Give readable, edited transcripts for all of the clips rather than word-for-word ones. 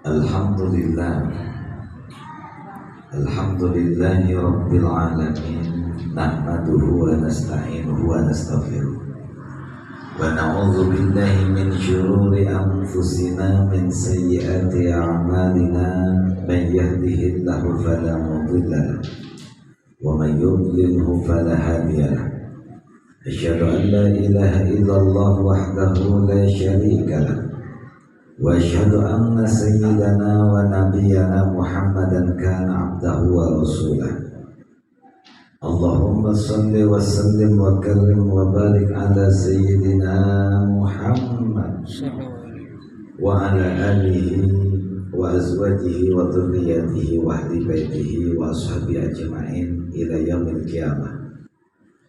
Alhamdulillah, alhamdulillahi rabbil alamin, nahmaduhu wa nasta'inuhu wa nastaghfiruh, wa na'udzu billahi min syururi anfusina min sayyiati a'malina, man yahdihillahu fala mudilla lahu wa man yudlilhu fala hadiya lahu. Asyhadu an la ilaha illallah wahdahu la syarika lahu wa asyhadu anna sayyidana wa nabiyyana Muhammadan kana abdahu wa rasulah. Allahumma salli wa sallim wa karrim wa barik ala sayyidina Muhammad wa ala alihi wa azwajihi wa dhurriyyatihi wa ahli baitihi wa ashabihi ajma'in ila yaumil qiyamah.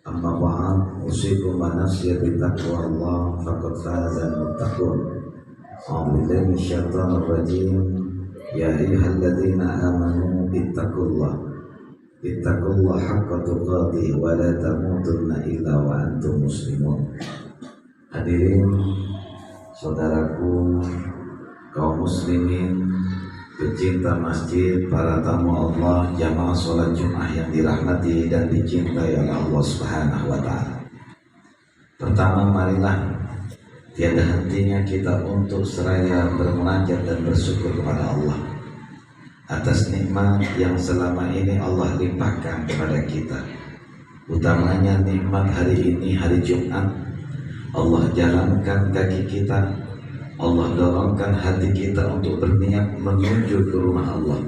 Amma ba'd, usikum wa nafsi bi taqwallah faqad faza al-muttaqun. A'udzubillahi minasyaitonir rajim. Ya ayyuhalladzina amanu ittaqullaha haqqa tuqatih wa la tamutunna illa wa antum muslimun. Hadirin saudaraku kaum muslimin, pecinta masjid, para tamu Allah, jamaah sholat Jumat yang dirahmati dan dicintai oleh Allah Subhanahu wa taala. Pertama, marilah tiada hentinya kita untuk seraya bermunajat dan bersyukur kepada Allah atas nikmat yang selama ini Allah limpahkan kepada kita. Utamanya nikmat hari ini, hari Jumat. Allah jalankan kaki kita, Allah dorongkan hati kita untuk berniat menuju ke rumah Allah.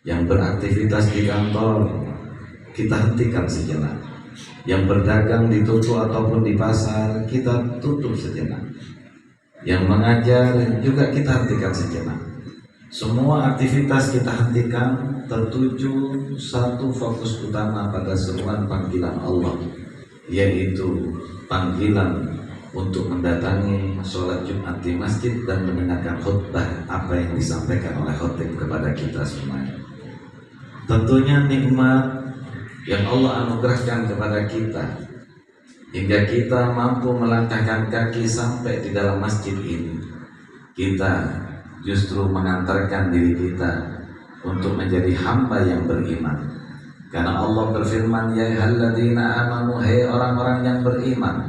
Yang beraktivitas di kantor, kita hentikan sejenak. Yang berdagang di toko ataupun di pasar, kita tutup sejenak. Yang mengajar juga kita hentikan sejenak. Semua aktivitas kita hentikan tertuju satu fokus utama pada seruan panggilan Allah, yaitu panggilan untuk mendatangi sholat Jumat di masjid dan mendengarkan khutbah apa yang disampaikan oleh khotib kepada kita semuanya. Tentunya nikmat yang Allah anugerahkan kepada kita hingga kita mampu melangkahkan kaki sampai di dalam masjid ini. Kita justru mengantarkan diri kita untuk menjadi hamba yang beriman, karena Allah berfirman, ya ayyuhalladzina amanu, hai orang-orang yang beriman,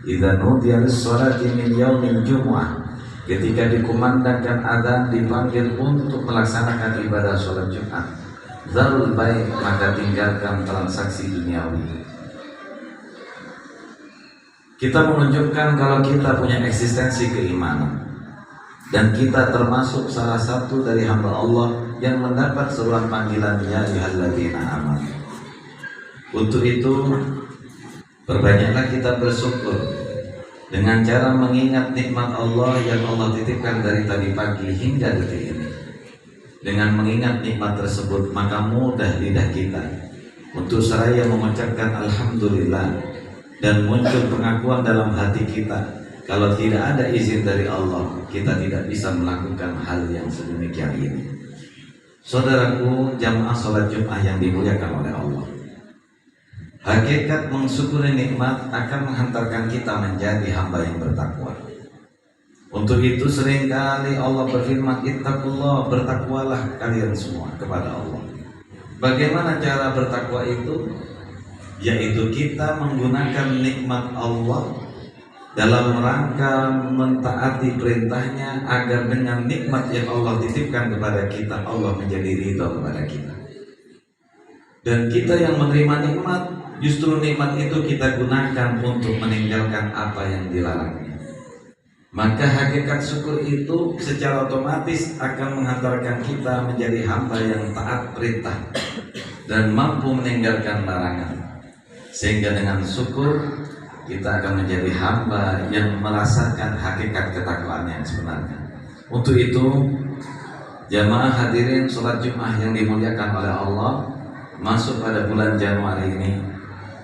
idza nudiya lis-sholati min yaumil jumu'ah, ketika dikumandangkan adzan, dipanggil untuk melaksanakan ibadah sholat Jumat, dzarul bai', maka tinggalkan transaksi duniawi. Kita menunjukkan kalau kita punya eksistensi keimanan dan kita termasuk salah satu dari hamba Allah yang mendapat seruan panggilan ya ayyuhalladzina amanu. Untuk itu perbanyaklah kita bersyukur dengan cara mengingat nikmat Allah yang Allah titipkan dari tadi pagi hingga detik ini. Dengan mengingat nikmat tersebut, maka mudah lidah kita untuk seraya mengucapkan alhamdulillah, dan muncul pengakuan dalam hati kita, kalau tidak ada izin dari Allah, kita tidak bisa melakukan hal yang sedemikian ini. Saudaraku jamaah sholat Jumat yang dimuliakan oleh Allah, hakikat mensyukuri nikmat akan menghantarkan kita menjadi hamba yang bertakwa. Untuk itu seringkali Allah berfirman, ittaqullah, bertakwalah kalian semua kepada Allah. Bagaimana cara bertakwa itu? Yaitu kita menggunakan nikmat Allah dalam rangka mentaati perintahnya, agar dengan nikmat yang Allah titipkan kepada kita, Allah menjadi ridha kepada kita. Dan kita yang menerima nikmat, justru nikmat itu kita gunakan untuk meninggalkan apa yang dilarangnya. Maka hakikat syukur itu secara otomatis akan menghantarkan kita menjadi hamba yang taat perintah dan mampu meninggalkan larangan. Sehingga dengan syukur kita akan menjadi hamba yang merasakan hakikat ketakwaan yang sebenarnya. Untuk itu jamaah hadirin sholat Jumat yang dimuliakan oleh Allah, masuk pada bulan Januari ini,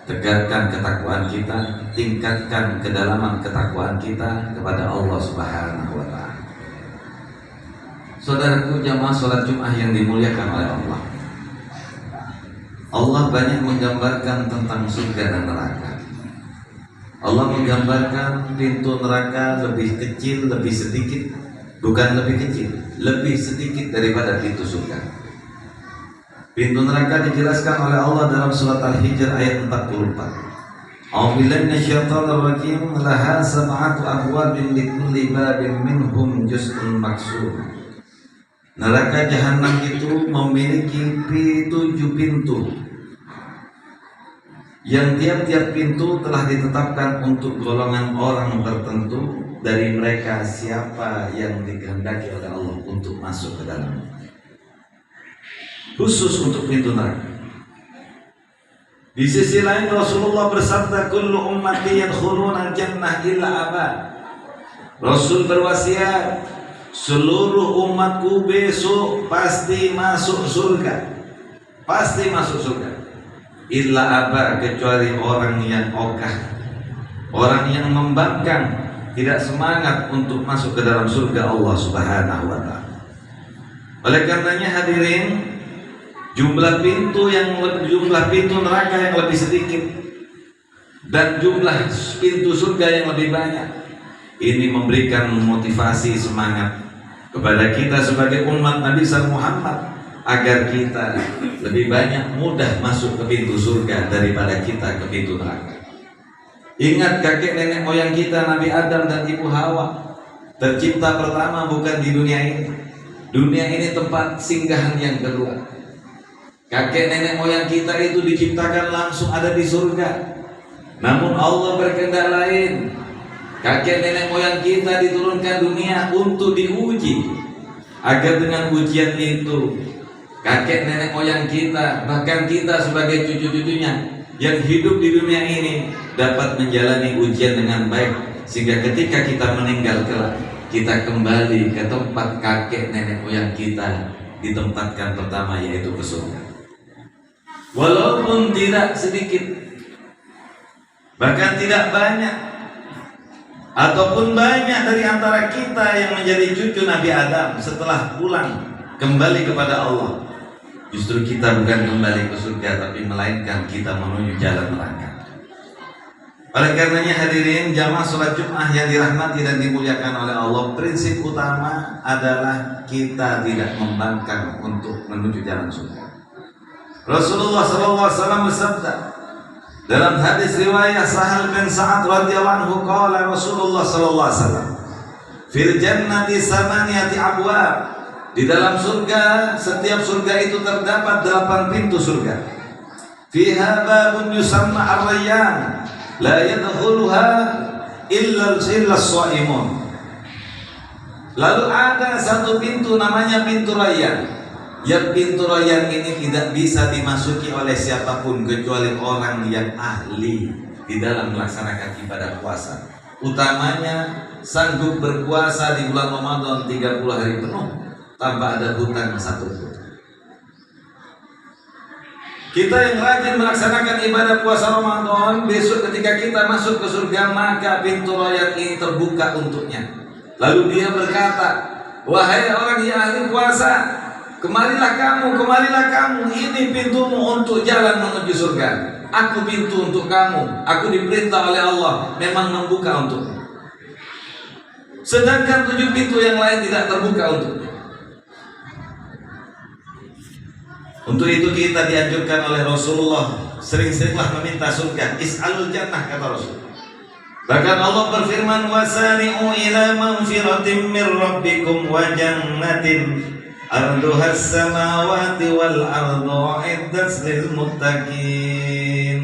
tegakkan ketakwaan kita, tingkatkan kedalaman ketakwaan kita kepada Allah Subhanahu wa ta'ala. Saudaraku jamaah sholat Jumat yang dimuliakan oleh Allah, Allah banyak menggambarkan tentang surga dan neraka. Allah menggambarkan pintu neraka lebih kecil, lebih sedikit, bukan lebih kecil, lebih sedikit daripada pintu surga. Pintu neraka dijelaskan oleh Allah dalam surat Al-Hijr ayat 44. A'udzubillahi minasyaitonir rajim. Laha sab'atu abwabin likulli babin minhum juz'un maksur. Neraka jahanam itu memiliki 7 pintu yang tiap-tiap pintu telah ditetapkan untuk golongan orang tertentu dari mereka siapa yang dikehendaki oleh Allah untuk masuk ke dalam. Khusus untuk pintu neraka. Di sisi lain Rasulullah bersabda, kullu ummati yadkhuluna jannah illa aba. Rasul berwasiat, seluruh umatku besok pasti masuk surga. Pasti masuk surga. Illa aba, kecuali orang yang ogah, orang yang membangkang, tidak semangat untuk masuk ke dalam surga Allah Subhanahu wa taala. Oleh karenanya hadirin, jumlah pintu neraka yang lebih sedikit dan jumlah pintu surga yang lebih banyak. Ini memberikan motivasi semangat kepada kita sebagai umat Nabi SAW Muhammad agar kita lebih banyak mudah masuk ke pintu surga daripada kita ke pintu neraka. Ingat kakek nenek moyang kita Nabi Adam dan Ibu Hawa tercipta pertama bukan di dunia ini. Dunia ini tempat singgahan yang kedua. Kakek nenek moyang kita itu diciptakan langsung ada di surga. Namun Allah berkehendak lain. Kakek nenek moyang kita diturunkan dunia untuk diuji, agar dengan ujian itu kakek nenek moyang kita, bahkan kita sebagai cucu-cucunya yang hidup di dunia ini dapat menjalani ujian dengan baik, sehingga ketika kita meninggal kelak kita kembali ke tempat kakek nenek moyang kita ditempatkan pertama, yaitu ke surga. Walaupun tidak sedikit, bahkan tidak banyak, ataupun banyak dari antara kita yang menjadi cucu Nabi Adam setelah pulang kembali kepada Allah, justru kita bukan kembali ke surga, tapi melainkan kita menuju jalan neraka. Oleh karenanya hadirin jamaah sholat Jum'ah yang dirahmati dan dimuliakan oleh Allah, prinsip utama adalah kita tidak membangkang untuk menuju jalan surga. Rasulullah SAW bersabda dalam hadis riwayat Sahal bin Sa'ad radhiyallahu anhu, qala Rasulullah SAW, fil jannati samaniyati abwab. Di dalam surga, setiap surga itu terdapat 8 pintu surga. Fiha babun yusamma ar-rayyan, la yadkhuluha illa as-shaimun. Lalu ada satu pintu namanya pintu Rayyan. Yang pintu Rayyan ini tidak bisa dimasuki oleh siapapun kecuali orang yang ahli di dalam melaksanakan ibadah puasa. Utamanya sanggup berpuasa di bulan Ramadan 30 hari penuh tanpa ada hutang satupun. Kita yang rajin melaksanakan ibadah puasa Ramadan, besok ketika kita masuk ke surga, maka pintu Rayyan ini terbuka untuknya. Lalu dia berkata, wahai orang yang ahli puasa, kemarilah kamu, ini pintumu untuk jalan menuju surga. Aku pintu untuk kamu, aku diperintah oleh Allah memang membuka untukmu. Sedangkan 7 pintu yang lain tidak terbuka untukmu. Untuk itu kita dianjurkan oleh Rasulullah sering-seringlah meminta surga. Is'alul jannah, kata Rasul. Bahkan Allah berfirman, wasari'u ila magfiratin min rabbikum wa jannatin arduha as-samawati wal ardu uiddat lil muttaqin.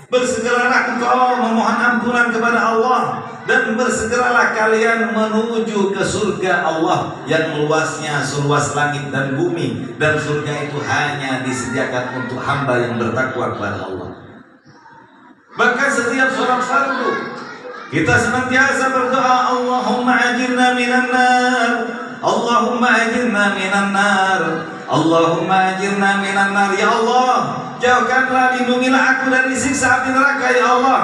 Bersegeralah engkau memohon ampunan kepada Allah, dan bersegeralah kalian menuju ke surga Allah yang luasnya seluas langit dan bumi, dan surga itu hanya disediakan untuk hamba yang bertakwa kepada Allah. Bahkan setiap sholat fardu kita senantiasa berdoa, Allahumma ajirna minan nar, Allahumma ajirna minan nar, Allahumma ajirna minan nar. Ya Allah, jauhkanlah, lindungilah aku dari siksa api neraka ya Allah.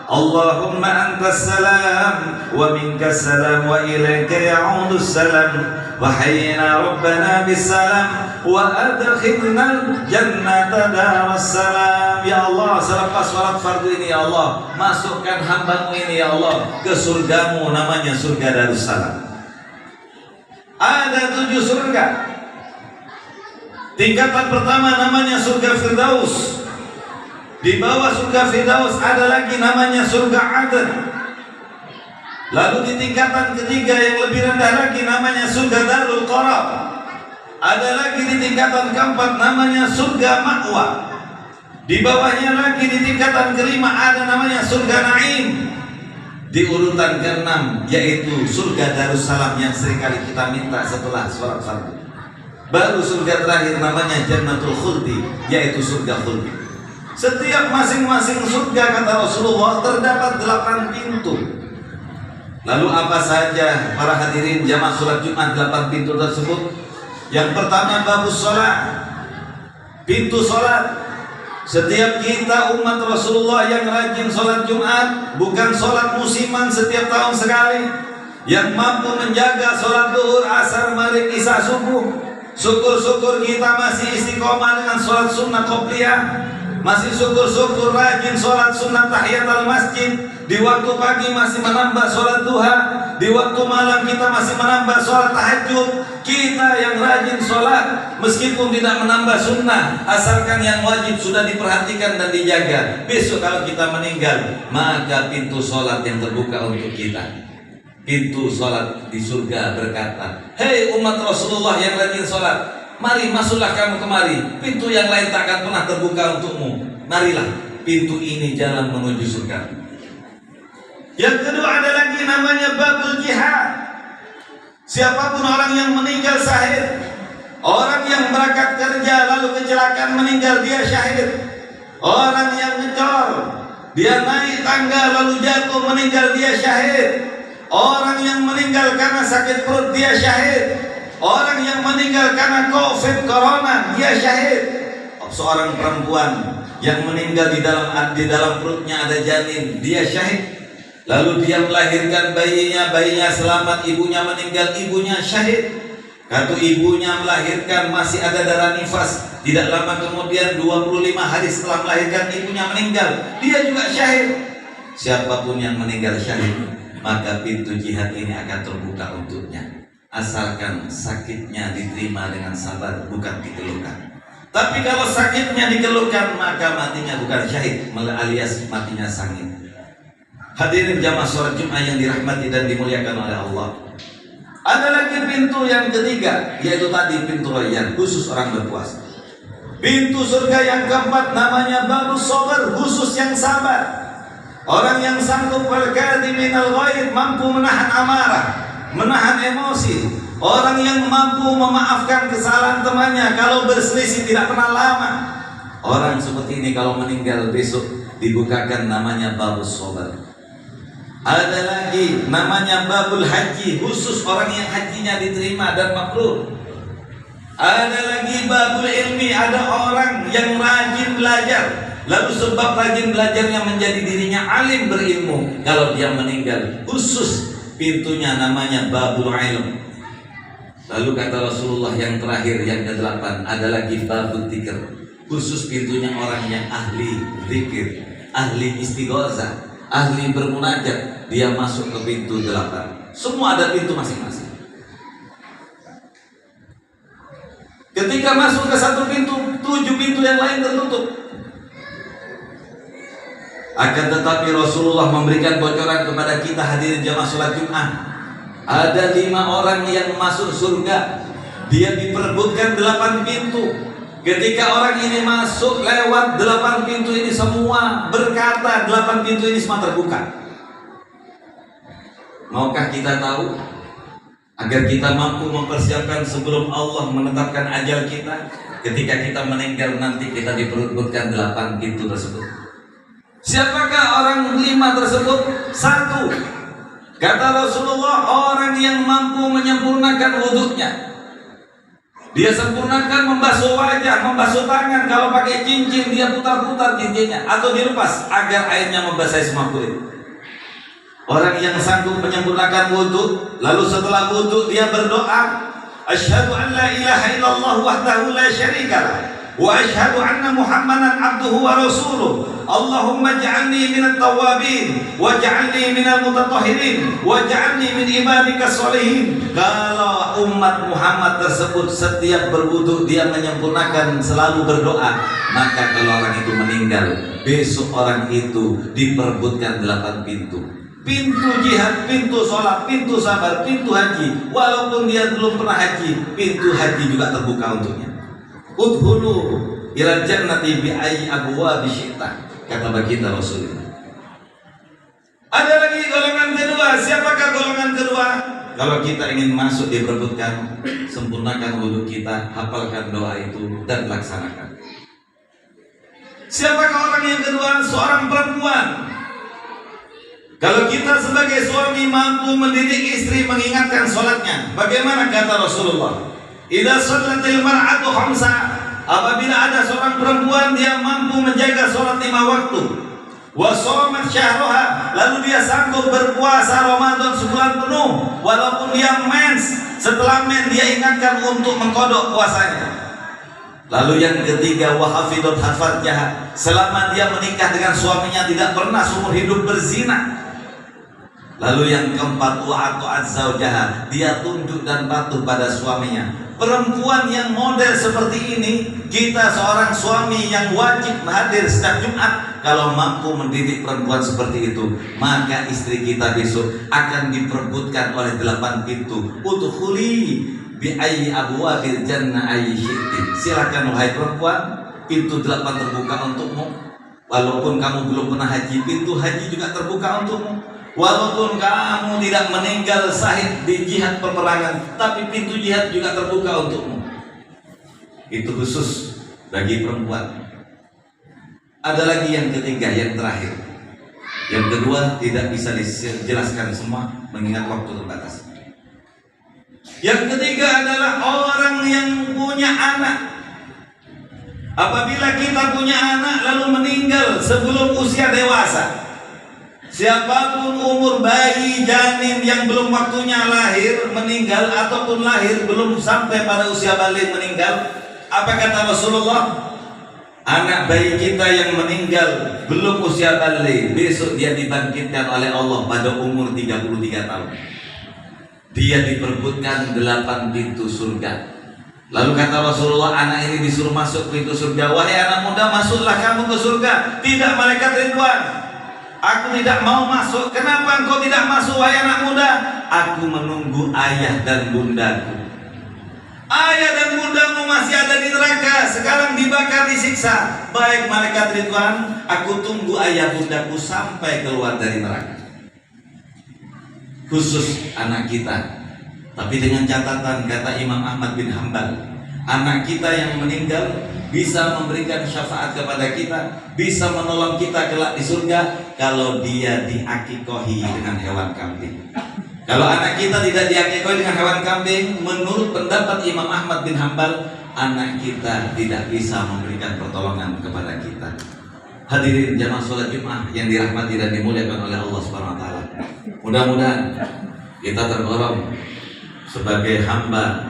Allahumma antas salam wa minkas salam wa ilaika ya'udus salam wa hayyina rabbana bis salam wa adkhilnal jannata daras salam. Ya Allah, selepas salat fardu ini ya Allah, masukkan hambamu ini ya Allah ke surgamu, namanya surga Darussalam. Ada 7 surga. Tingkatan pertama namanya surga Firdaus. Di bawah surga Firdaus ada lagi namanya surga Aden. Lalu di tingkatan ketiga yang lebih rendah lagi namanya surga Darul Qarar. Ada lagi di tingkatan keempat namanya surga Ma'wa. Di bawahnya lagi di tingkatan kelima ada namanya surga Naim. Di urutan ke-6 yaitu surga Darussalam yang seringkali kita minta setelah sholat fardu. Baru surga terakhir namanya Jannatul Khuldi, yaitu surga khuldi. Setiap masing-masing surga kata Rasulullah terdapat 8 pintu. Lalu apa saja para hadirin jamaah sholat Jumat 8 pintu tersebut? Yang pertama babus sholat, pintu sholat. Setiap kita umat Rasulullah yang rajin sholat Jumat, bukan sholat musiman setiap tahun sekali, yang mampu menjaga sholat duhur, asar, maghrib, isya, subuh, syukur-syukur kita masih istiqomah dengan sholat sunnah qobliyah, masih syukur-syukur rajin sholat sunnah tahiyatul masjid, di waktu pagi masih menambah sholat duha, di waktu malam kita masih menambah sholat tahajud. Kita yang rajin sholat meskipun tidak menambah sunnah, asalkan yang wajib sudah diperhatikan dan dijaga, besok kalau kita meninggal maka pintu sholat yang terbuka untuk kita, pintu sholat di surga berkata, hei umat Rasulullah yang rajin sholat, mari masuklah kamu kemari, pintu yang lain tak akan pernah terbuka untukmu, marilah, pintu ini jalan menuju surga. Yang kedua ada lagi namanya babul jihad. Siapapun orang yang meninggal syahid, orang yang berangkat kerja lalu kecelakaan meninggal dia syahid, orang yang ngecor dia naik tangga lalu jatuh meninggal dia syahid, orang yang meninggal karena sakit perut dia syahid, orang yang meninggal karena COVID corona dia syahid. Seorang perempuan yang meninggal di dalam perutnya ada janin dia syahid. Lalu dia melahirkan bayinya selamat, ibunya meninggal, ibunya syahid. Kata ibunya melahirkan masih ada darah nifas, tidak lama kemudian 25 hari setelah melahirkan ibunya meninggal, dia juga syahid. Siapapun yang meninggal syahid, maka pintu jihad ini akan terbuka untuknya, asalkan sakitnya diterima dengan sabar, bukan dikeluhkan. Tapi kalau sakitnya dikeluhkan, maka matinya bukan syahid, alias matinya sangit. Hadirin jamaah sholat Jumat yang dirahmati dan dimuliakan oleh Allah. Ada lagi pintu yang ketiga, yaitu tadi pintu Rayyan, khusus orang berpuasa. Pintu surga yang keempat namanya babus sabar, khusus yang sabar. Orang yang sanggup minal ghaid, mampu menahan amarah, menahan emosi. Orang yang mampu memaafkan kesalahan temannya kalau berselisih tidak pernah lama. Orang seperti ini kalau meninggal besok dibukakan namanya babus sabar. Ada lagi namanya babul haji, khusus orang yang hajinya diterima dan mabrur. Ada lagi babul ilmi, ada orang yang rajin belajar, lalu sebab rajin belajarnya menjadi dirinya alim berilmu. Kalau dia meninggal, khusus pintunya namanya babul ilm. Lalu kata Rasulullah yang terakhir, yang ke-8, ada lagi babul dzikr, khusus pintunya orang yang ahli zikir, ahli istighosah, ahli bermunajat, dia masuk ke pintu 8. Semua ada pintu masing-masing. Ketika masuk ke satu pintu, 7 pintu yang lain tertutup. Akan tetapi Rasulullah memberikan bocoran kepada kita hadirin jamaah sholat Jumat. Ada 5 orang yang masuk surga, dia diperebutkan 8 pintu. Ketika orang ini masuk lewat 8 pintu ini semua berkata, 8 pintu ini semua terbuka. Maukah kita tahu? Agar kita mampu mempersiapkan sebelum Allah menetapkan ajal kita, ketika kita meninggal nanti kita diperebutkan 8 pintu tersebut. Siapakah orang 5 tersebut? 1. Kata Rasulullah, orang yang mampu menyempurnakan wudhunya. Dia sempurnakan membasuh wajah, membasuh tangan. Kalau pakai cincin dia putar-putar cincinnya atau dilepas agar airnya membasahi semua kulit. Orang yang sanggup menyempurnakan wudhu, lalu setelah wudhu dia berdoa, asyhadu an la ilaha illallah wahdahu la syarikalah wa asyhadu anna Muhammadan abduhu wa rasuluh. Allahumma ja'alni minat tawabin wa ja'alni minal mutatahhirin wa ja'alni min ibadikas sholihin. Kalau umat Muhammad tersebut setiap berwudu dia menyempurnakan, selalu berdoa, maka kalau orang itu meninggal, besok orang itu diperebutkan 8 pintu. Pintu jihad, pintu sholat, pintu sabar, pintu haji. Walaupun dia belum pernah haji, pintu haji juga terbuka untuknya. Udhulu ila jannati bi ayyi abwabi syi'ta, kata baginda Rasulullah. Ada lagi golongan kedua. Siapakah golongan kedua? Kalau kita ingin masuk diperebutkan, sempurnakan wudhu kita, hafalkan doa itu dan laksanakan. Siapakah orang yang kedua? Seorang perempuan. Kalau kita sebagai suami mampu mendidik istri mengingatkan sholatnya, bagaimana kata Rasulullah? Idza shallatil mar'atu khamsa, apabila ada seorang perempuan dia mampu menjaga sholat 5 waktu, wa shamat syahraha, lalu dia sanggup berpuasa Ramadan sebulan penuh, walaupun dia mens, setelah mens dia ingatkan untuk mengkodok puasanya. Lalu yang ketiga, wa hafidhat farjaha, selama dia menikah dengan suaminya tidak pernah seumur hidup berzina. Lalu yang keempat, wa ata'at zaujaha, dia tunduk dan patuh pada suaminya. Perempuan yang model seperti ini, kita seorang suami yang wajib hadir setiap Jumat. Kalau mampu mendidik perempuan seperti itu, maka istri kita besok akan diperebutkan oleh 8 pintu. Udkhuli bi ayyi abwabil jannah ayyi syi'ti. Silakan wahai perempuan, pintu 8 terbuka untukmu. Walaupun kamu belum pernah haji, pintu haji juga terbuka untukmu. Walaupun kamu tidak meninggal syahid di jihad peperangan, tapi pintu jihad juga terbuka untukmu. Itu khusus bagi perempuan. Ada lagi yang ketiga, yang terakhir. Yang kedua tidak bisa dijelaskan semua mengingat waktu terbatas. Yang ketiga adalah orang yang punya anak. Apabila kita punya anak lalu meninggal sebelum usia dewasa, siapapun umur bayi janin yang belum waktunya lahir meninggal ataupun lahir belum sampai pada usia balik meninggal, apa kata Rasulullah? Anak bayi kita yang meninggal belum usia balik, besok dia dibangkitkan oleh Allah pada umur 33 tahun. Dia diperebutkan 8 pintu surga. Lalu kata Rasulullah, anak ini disuruh masuk pintu surga. Wahai anak muda, masuklah kamu ke surga. Tidak, malaikat Ridwan, aku tidak mau masuk. Kenapa engkau tidak masuk wahai anak muda? Aku menunggu ayah dan bundaku. Ayah dan bundamu masih ada di neraka, sekarang dibakar, disiksa. Baik malaikat Ridwan, aku tunggu ayah bundaku sampai keluar dari neraka. Khusus anak kita. Tapi dengan catatan, kata Imam Ahmad bin Hanbal, anak kita yang meninggal bisa memberikan syafaat kepada kita, bisa menolong kita kelak di surga kalau dia diakikohi dengan hewan kambing. Kalau anak kita tidak diakikohi dengan hewan kambing, menurut pendapat Imam Ahmad bin Hanbal, anak kita tidak bisa memberikan pertolongan kepada kita. Hadirin jamaah sholat Jumat yang dirahmati dan dimuliakan oleh Allah Subhanahu wa taala. Mudah-mudahan kita tergolong sebagai hamba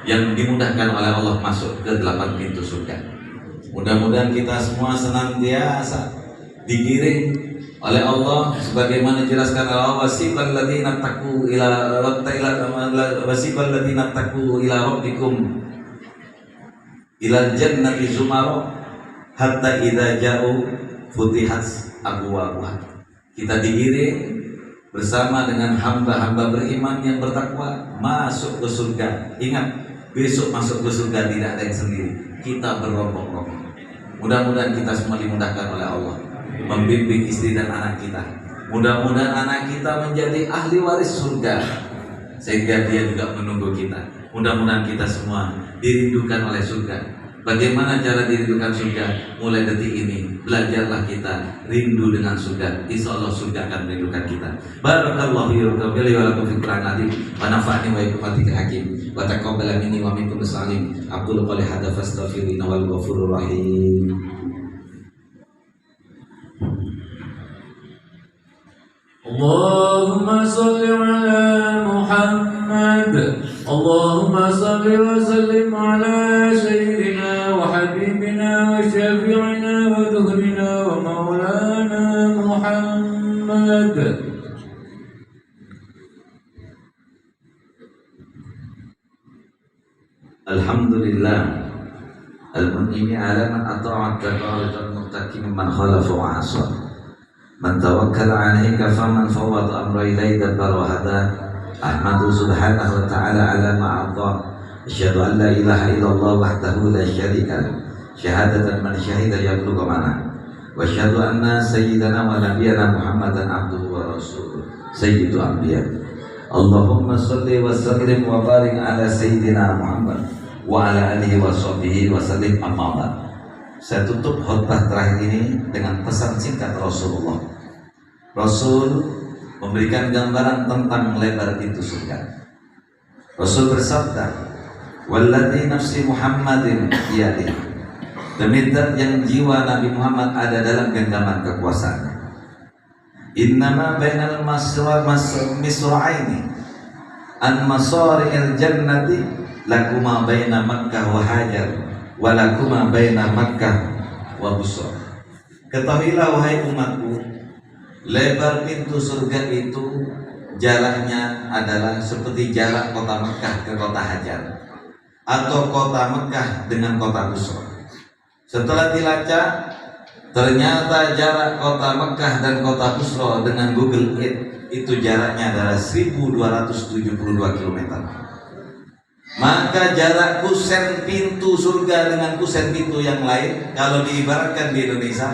yang dimudahkan oleh Allah masuk ke 8 pintu surga. Mudah-mudahan kita semua senantiasa digiring oleh Allah sebagaimana dijelaskan Allah, wasibal ladzina taqu ila rabbikum ila jannati zumara hatta idza ja'u futihat abwabuha. Kita digiring bersama dengan hamba-hamba beriman yang bertakwa masuk ke surga. Ingat, besok masuk ke surga tidak ada yang sendiri, kita berrombong-rombong. Mudah-mudahan kita semua dimudahkan oleh Allah membimbing istri dan anak kita. Mudah-mudahan anak kita menjadi ahli waris surga sehingga dia juga menunggu kita. Mudah-mudahan kita semua dirindukan oleh surga. Bagaimana cara dirindukan surga? Mulai detik ini belajarlah kita rindu dengan surga. Insya Allah surga akan merindukan kita. Barakallahu fiikum wa lakum fil Qur'anil azim wa nafa'ani wa iyyakum bidzikri hakim wa taqabbala minni wa minkum bisalim. Aqulu qawli hadza fastaghfiruhu wal ghafurur rahim. Allahumma salli ala Muhammad. Allahumma salli wa sallim ala sayyidina wa habibina wa syafi'ina wa dhuhrina wa maulana Muhammad. Alhamdulillah al-mun'imi ala man ata'at kafarat al-muttaqi man khalafa wa asar. Man tawakkala alaika faman fawwada amra ilayka dabbar wa hada. Ahmadu subhanahu wa ta'ala ala ma'adha. Asyhadu an la ilaha illallah wahdahu la syarika lah. Syahadatan man syahida yablughu mana. Wa asyhadu anna sayyidana wa nabiyyana Muhammadan abduhu wa rasuluh sayyidu anbiya. Allahumma salli wa sallim wa barik ala sayyidina Muhammad wa ala alihi wa sahbihi wa sallim amma ba'd. Saya tutup khutbah terakhir ini dengan pesan singkat Rasulullah. Rasul memberikan gambaran tentang lebar pintu surga. Rasul bersabda, "Walladzi nafsi Muhammadin biyadihi." Demi zat yang jiwa Nabi Muhammad ada dalam genggaman kekuasaannya. Innama bainal misra'aini an masari'il jannati lakuma baina Makkah wa Hajar wa lakuma baina Makkah wa Busra. Ketahuilah wahai umatku, lebar pintu surga itu jaraknya adalah seperti jarak kota Mekah ke kota Hajar atau kota Mekah dengan kota Busra. Setelah dilacak, ternyata jarak kota Mekah dan kota Busra dengan Google Earth itu jaraknya adalah 1272 km. Maka jarak kusen pintu surga dengan kusen pintu yang lain, kalau diibaratkan di Indonesia,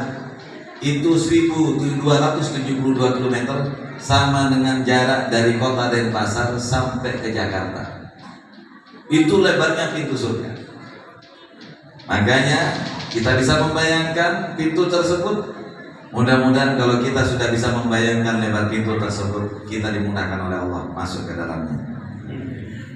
itu 1272 km, sama dengan jarak dari kota Denpasar sampai ke Jakarta. Itu lebarnya pintu surga. Makanya kita bisa membayangkan pintu tersebut. Mudah-mudahan kalau kita sudah bisa membayangkan lebar pintu tersebut, kita dimudahkan oleh Allah masuk ke dalamnya.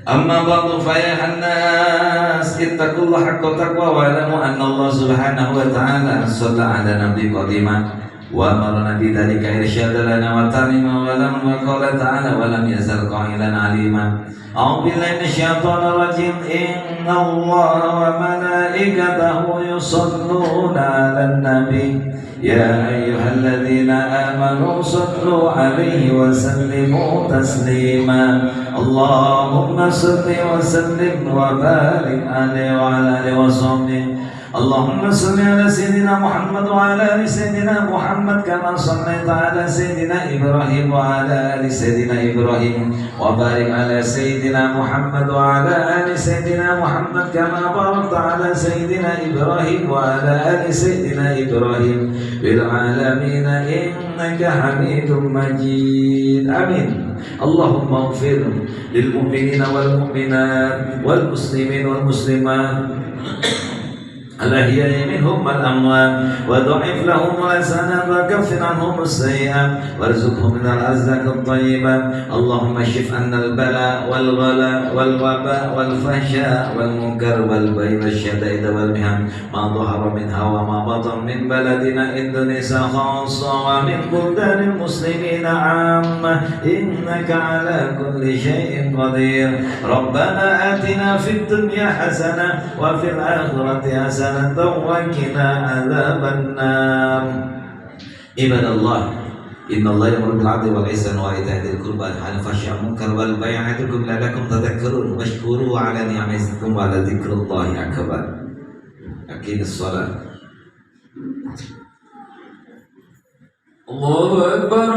Amma ba'du fa ya hannas ittaqullaha haqqa taqwa wa alamu anna Allah subhanahu wa ta'ala shalla ala nabi qadima wa amarna bi dzalika irsyada lana wa tamima wa lam wa qala ta'ala wa lam yazal qailan alima. A'udzu billahi minasyaitonir rajim. Inna Allaha wa malaikatahu yusholluna 'alan nabi. Ya ayyuhalladzina amanu shallu 'alaihi wa sallimu taslima. Allahumma shalli wa sallim wa barik 'alaihi wa 'ala alihi wa sahbihi. Allahumma salli ala sayyidina Muhammad wa ala ali sayyidina Muhammad kama shallaita ala sayyidina Ibrahim wa ala ali sayyidina Ibrahim wa barik ala sayyidina Muhammad wa ala ali sayyidina Muhammad kama barakta ala sayyidina Ibrahim wa ala ali sayyidina Ibrahim bil alamin innaka Hamidum Majid. Amin. Allahumma ighfir lil mu'minina wal mu'minat wal muslimin wal muslimat الأحياء منهم والأموات وضعف لهم الحسنات وكفر عنهم السيئات وارزقهم من الأرزاق الطيبة. اللهم اشف عنا البلاء والغلاء والوباء والفحشاء والمنكر والبغي والشدائد والمحن ما ظهر منها وما بطن من بلدنا إندونيسيا خاصة ومن بلدان المسلمين عامة إنك على كل شيء قدير. ربنا آتنا في الدنيا حسنة وفي الآخرة حسنة وقنا عذاب النار. عباد الله إن الله يأمر بالعدل والإحسان وإيتاء ذي القربى وينهى عن الفحشاء والمنكر والبغي يعظكم لعلكم تذكرون واشكروا على نعمه يزدكم ولذكر الله أكبر. أقيم الصلاة. الله أكبر.